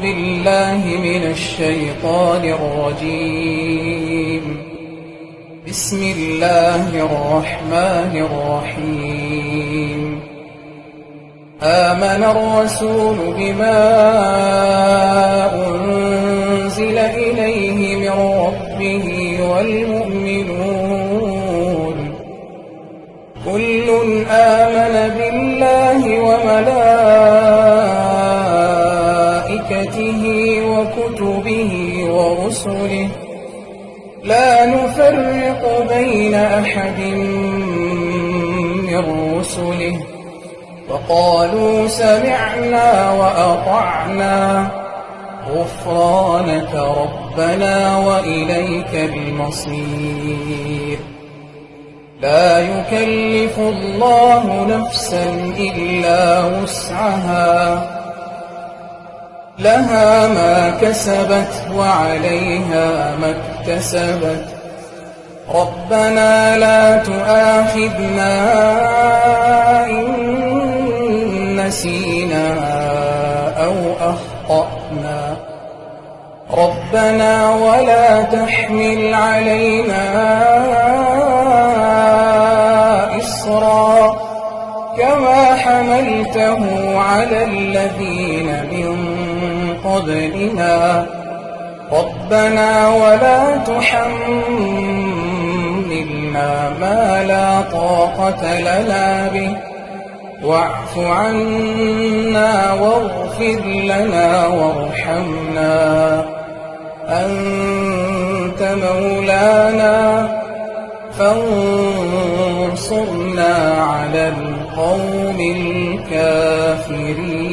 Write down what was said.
بالله من الشيطان الرجيم. بسم الله الرحمن الرحيم. آمن الرسول بما أنزل إليه من ربه والمؤمنون كل آمن بالله وملائكته وكتبه ورسله لا نفرق بين أحد من رسله وقالوا سمعنا وأطعنا غفرانك ربنا وإليك المصير. لا يكلف الله نفسا إلا وسعها لها ما كسبت وعليها ما اكتسبت ربنا لا تؤاخذنا إن نسينا أو أخطأنا ربنا ولا تحمل علينا إصرا كما حملته على الذين من قبلنا ربنا ولا تحملنا ما لا طاقة لنا به واعف عنا واغفر لنا وارحمنا أنت مولانا فانصرنا على القوم الكافرين.